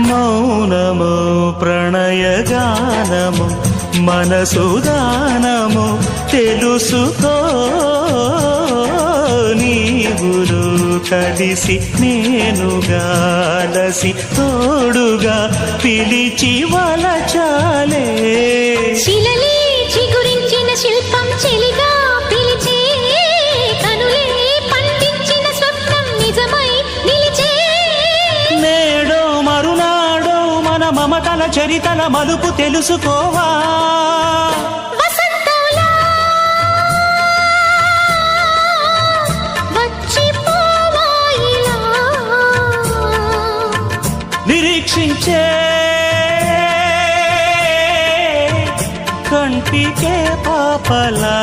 మౌనము ప్రణయగానము మనసుదానము తెలుసుకో నీవులు కలిసి నేనుగాలసి తోడుగా పిలిచి వలచాలే శిలలే చిగురించిన శిల్పం చెలిగా పిలిచే కనులే పండించిన స్వప్నం నిజమై నిలిచే నేడో మరునాడో మన మమతల చరితల మలుపు తెలుసుకోవా వసంతంలా వచ్చిపోవా ఇలా నిరీక్షించే కంటికే పాపలా